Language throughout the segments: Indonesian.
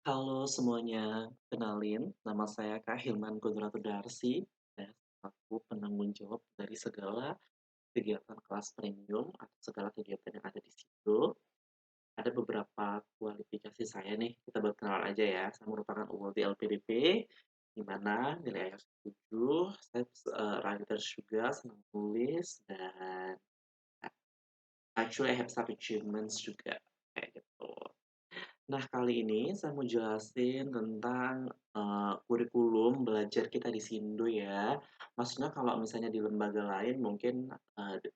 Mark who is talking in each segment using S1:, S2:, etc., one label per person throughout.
S1: Halo semuanya, kenalin nama saya Kak Hilman Kodratudarsi dan aku penanggung jawab dari segala kegiatan kelas premium atau segala kegiatan yang ada di situ. Ada beberapa kualifikasi saya nih, kita buat kenalan aja ya. Saya merupakan awardee LPDP, di mana nilai IELTS 7, saya writer juga, senang tulis, dan actually I have some achievements juga, kayak gitu. Nah, kali ini saya mau jelasin tentang, kurikulum belajar kita di Sindo ya. Maksudnya kalau misalnya di lembaga lain mungkin,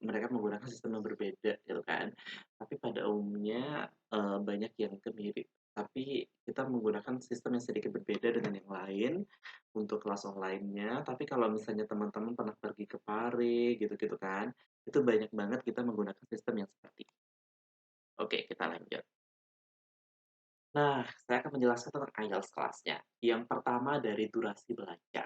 S1: mereka menggunakan sistem yang berbeda gitu kan. Tapi pada umumnya, banyak yang mirip, tapi kita menggunakan sistem yang sedikit berbeda dengan yang lain untuk kelas online-nya. Tapi kalau misalnya teman-teman pernah pergi ke Pare gitu-gitu kan, itu banyak banget kita menggunakan sistem yang seperti itu. Oke, kita lanjut. Nah, saya akan menjelaskan tentang IELTS kelasnya. Yang pertama dari durasi belajar.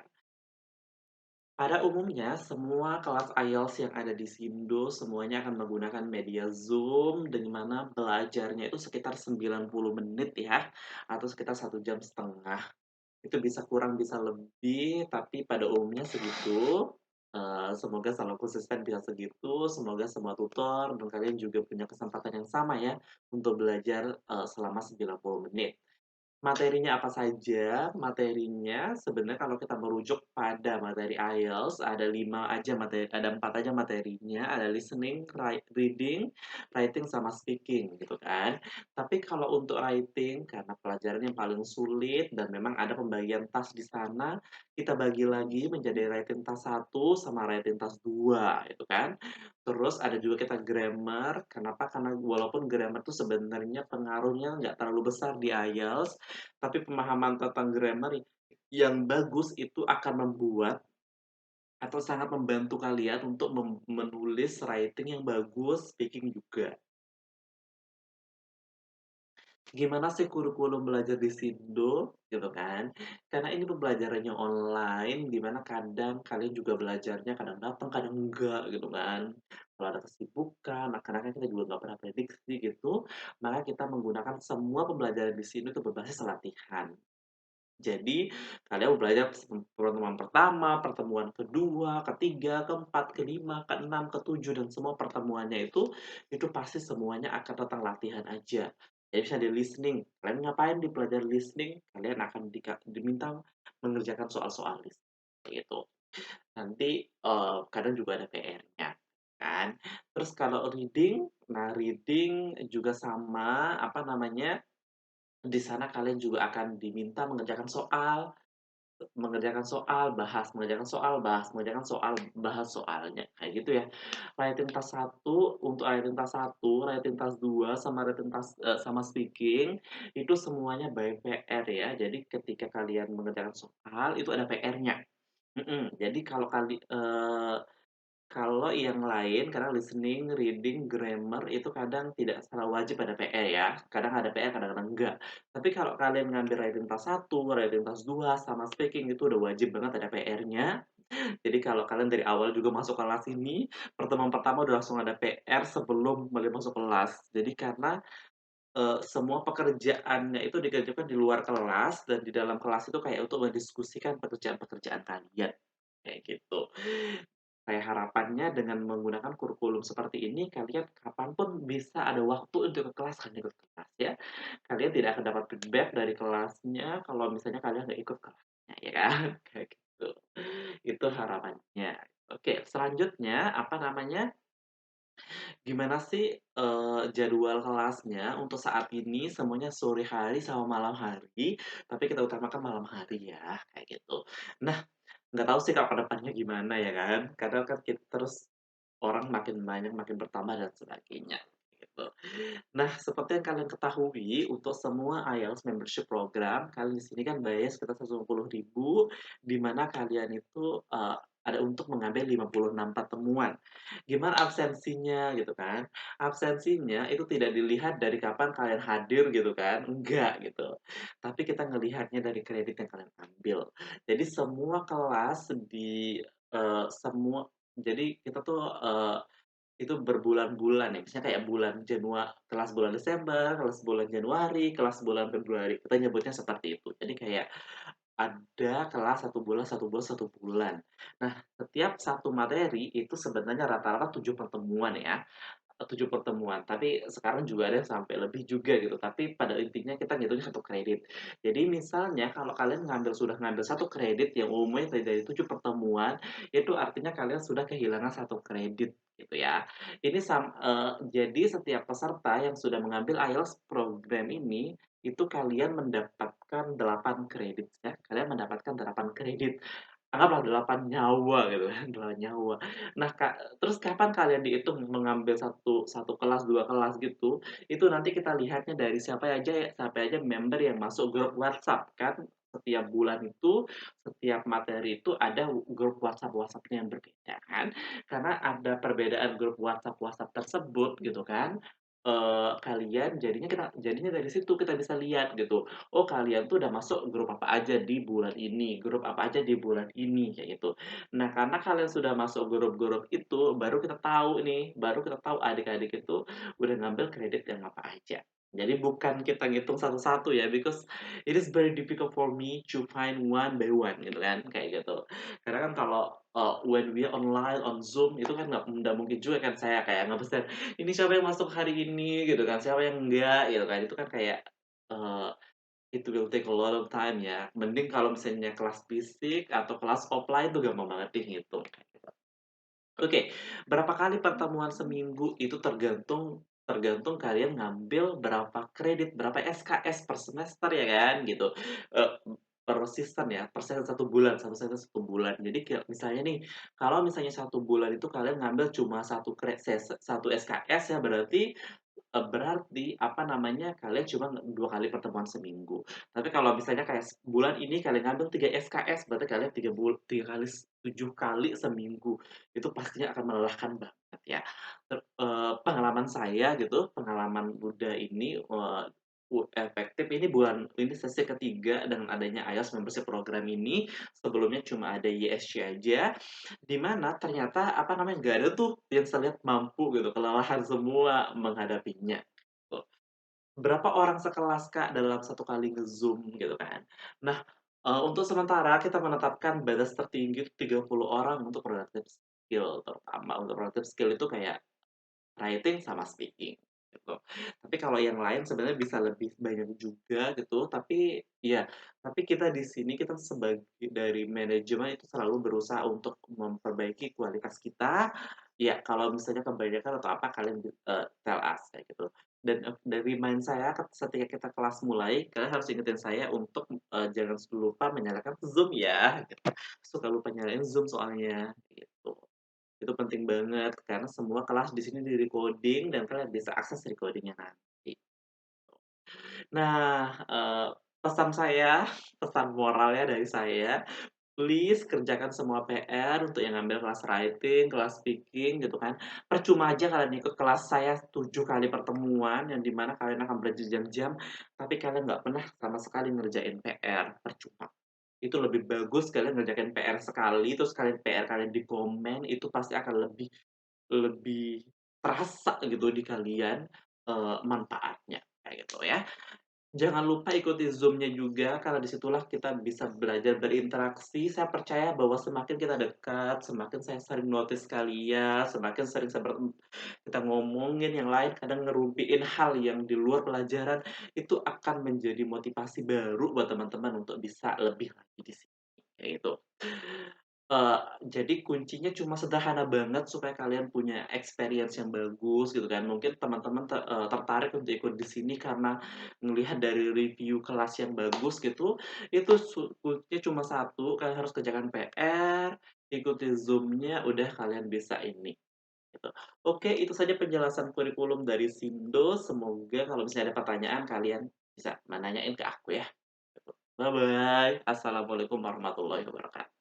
S1: Pada umumnya, semua kelas IELTS yang ada di Sindo semuanya akan menggunakan media Zoom, di mana belajarnya itu sekitar 90 menit ya, atau sekitar 1,5 jam. Itu bisa kurang, bisa lebih, tapi pada umumnya segitu. Semoga selalu konsisten bisa segitu, semoga semua tutor dan kalian juga punya kesempatan yang sama ya, untuk belajar, selama 90 menit. Materinya apa saja? Materinya sebenarnya kalau kita merujuk pada materi IELTS ada 5 aja ada 4 aja materinya, ada listening, reading, writing, sama speaking gitu kan. Tapi kalau untuk writing karena pelajaran yang paling sulit dan memang ada pembagian task di sana, kita bagi lagi menjadi writing task 1 sama writing task 2 gitu kan. Terus ada juga kita grammar, kenapa? Karena walaupun grammar itu sebenarnya pengaruhnya nggak terlalu besar di IELTS, tapi pemahaman tentang grammar yang bagus itu akan membuat atau sangat membantu kalian untuk menulis writing yang bagus, speaking juga. Gimana sih kurikulum belajar di Sindo, gitu kan. Karena ini pembelajarannya online, di mana kadang kalian juga belajarnya kadang datang, kadang enggak, gitu kan. Kalau ada kesibukan, nah kadang kan kita juga nggak pernah prediksi gitu, maka kita menggunakan semua pembelajaran di sini itu berbasis latihan. Jadi, kalian belajar pertemuan pertama, pertemuan kedua, ketiga, keempat, kelima, keenam, ketujuh, dan semua pertemuannya itu pasti semuanya akan tentang latihan aja. Jadi misalnya di listening, kalian ngapain di pelajaran listening? Kalian akan diminta mengerjakan soal-soal listening, gitu. Nanti, kadang juga ada PR-nya, kan. Terus kalau reading, nah reading juga sama, apa namanya, di sana kalian juga akan diminta mengerjakan soal, mengerjakan soal, bahas soalnya, kayak gitu ya. Writing task 1 untuk writing task 1, writing task 2, sama writing task sama speaking, itu semuanya by PR ya. Jadi ketika kalian mengerjakan soal, itu ada PR-nya. Jadi kalau yang lain, karena listening, reading, grammar itu kadang tidak secara wajib ada PR ya, kadang ada PR, kadang-kadang enggak. Tapi kalau kalian ngambil writing task 1, writing task 2, sama speaking itu udah wajib banget ada PR-nya. Jadi kalau kalian dari awal juga masuk kelas ini, pertemuan pertama udah langsung ada PR sebelum kalian masuk kelas. Jadi karena, semua pekerjaannya itu dikerjakan di luar kelas dan di dalam kelas itu kayak untuk mendiskusikan pekerjaan-pekerjaan kalian, kayak gitu. Kayak harapannya dengan menggunakan kurikulum seperti ini, kalian kapanpun bisa ada waktu untuk ke kelas, kalian ikut kelas ya. Kalian tidak akan dapat feedback dari kelasnya kalau misalnya kalian nggak ikut kelasnya, ya kan? Kayak gitu. Itu harapannya. Oke, selanjutnya, apa namanya, gimana sih, jadwal kelasnya untuk saat ini semuanya sore hari sama malam hari, tapi kita utamakan malam hari ya, kayak gitu. Nah, nggak tahu sih kalau ke depannya gimana ya kan, karena kan terus orang makin banyak, makin bertambah dan sebagainya, gitu. Nah, seperti yang kalian ketahui, untuk semua IELTS membership program, kalian di sini kan bayarnya sekitar 150.000, di mana kalian itu, ada untuk mengambil 56 pertemuan. Gimana absensinya gitu kan? Absensinya itu tidak dilihat dari kapan kalian hadir gitu kan, enggak gitu. Tapi kita ngelihatnya dari kredit yang kalian ambil. Jadi semua kelas di, semua jadi kita tuh, Itu berbulan-bulan ya, misalnya kayak kelas bulan Desember, kelas bulan Januari, kelas bulan Februari, kita nyebutnya seperti itu. Jadi kayak ada kelas satu bulan satu bulan. Nah, setiap satu materi itu sebenarnya rata-rata 7 pertemuan ya. 7 pertemuan, tapi sekarang juga ada yang sampai lebih juga gitu, tapi pada intinya kita ngitungnya satu kredit. Jadi misalnya kalau kalian sudah ngambil satu kredit yang umumnya dari 7 pertemuan, itu artinya kalian sudah kehilangan satu kredit gitu ya. Jadi setiap peserta yang sudah mengambil IELTS program ini, itu kalian mendapatkan 8 kredit ya, kalian mendapatkan 8 kredit. Anggaplah 8 nyawa gitu kan, 8 nyawa. Nah, terus kapan kalian dihitung mengambil satu satu kelas, 2 kelas gitu, itu nanti kita lihatnya dari siapa aja member yang masuk grup WhatsApp. Kan setiap bulan itu, setiap materi itu ada grup WhatsApp-WhatsApp-nya yang berbeda kan. Karena ada perbedaan grup WhatsApp-WhatsApp tersebut gitu kan, jadinya dari situ kita bisa lihat gitu, oh kalian tuh udah masuk grup apa aja di bulan ini, grup apa aja di bulan ini, kayak gitu. Nah, karena kalian sudah masuk grup-grup itu, baru kita tahu adik-adik itu udah ngambil kredit yang apa aja. Jadi bukan kita ngitung satu-satu ya, because it is very difficult for me to find one by one gitu kan, kayak gitu. Karena kan kalau, when we online on Zoom itu kan nggak mungkin juga kan saya kayak ngepesan, "Ini siapa yang masuk hari ini?" Gitu kan, "Siapa yang enggak?" Gitu kan. Itu kan kayak, eee it will take a lot of time ya. Mending kalau misalnya kelas fisik atau kelas offline tuh gampang banget dihitung, kayak gitu. Oke, berapa kali pertemuan seminggu itu tergantung tergantung kalian ngambil berapa kredit, berapa SKS per semester ya kan, gitu. Per season ya, per season 1 bulan, satu season 1 bulan. Jadi kayak misalnya nih, kalau misalnya satu bulan itu kalian ngambil cuma satu SKS ya berarti, apa namanya, kalian cuma 2 kali pertemuan seminggu. Tapi kalau misalnya kayak bulan ini kalian ngambil 3 SKS, berarti kalian 3 kali 7 kali seminggu. Itu pastinya akan melelahkan banget ya. Pengalaman saya gitu, pengalaman Buddha ini, efektif ini sesi ketiga dengan adanya IELTS Membership Program ini, sebelumnya cuma ada YSC aja. Di mana ternyata, apa namanya, nggak ada tuh yang saya lihat mampu gitu, kelelahan semua menghadapinya, gitu. Berapa orang sekelas, Kak, dalam satu kali nge-Zoom gitu kan. Nah, untuk sementara kita menetapkan batas tertinggi itu 30 orang untuk relative skill, terutama untuk relative skill itu kayak writing sama speaking, gitu. Tapi kalau yang lain sebenarnya bisa lebih banyak juga gitu, tapi kita di sini kita sebagai dari manajemen itu selalu berusaha untuk memperbaiki kualitas kita. Ya kalau misalnya kebanyakan atau apa kalian tell us kayak gitu. Dan, dari mind saya ketika kita kelas mulai, kalian harus ingetin saya untuk, jangan lupa menyalakan Zoom ya, gitu. Suka lupa nyalain Zoom soalnya, gitu. Itu penting banget karena semua kelas di sini di-recording dan kalian bisa akses recording-nya nanti. Nah, pesan saya, pesan moralnya dari saya, please kerjakan semua PR untuk yang ngambil kelas writing, kelas speaking gitu kan. Percuma aja kalian ikut kelas saya 7 kali pertemuan yang di mana kalian akan belajar jam-jam, tapi kalian nggak pernah sama sekali ngerjain PR, percuma. Itu lebih bagus kalian ngerjakan PR sekali, terus PR kalian di komen, itu pasti akan lebih lebih terasa gitu di kalian, manfaatnya, kayak gitu ya. Jangan lupa ikuti Zoom-nya juga, karena disitulah kita bisa belajar berinteraksi. Saya percaya bahwa semakin kita dekat, semakin saya sering notice kalian, semakin sering kita ngomongin yang lain, kadang ngerumpiin hal yang di luar pelajaran, itu akan menjadi motivasi baru buat teman-teman untuk bisa lebih lagi di sini, kayak gitu. Eee, jadi kuncinya cuma sederhana banget supaya kalian punya experience yang bagus gitu kan. Mungkin teman-teman tertarik untuk ikut di sini karena ngelihat dari review kelas yang bagus gitu, itu kuncinya cuma satu, kalian harus kerjakan PR, ikuti Zoom-nya, udah kalian bisa ini, gitu. Oke, itu saja penjelasan kurikulum dari Sindo, semoga kalau misalnya ada pertanyaan kalian bisa nanyain ke aku ya, gitu. Bye-bye. Assalamualaikum warahmatullahi wabarakatuh.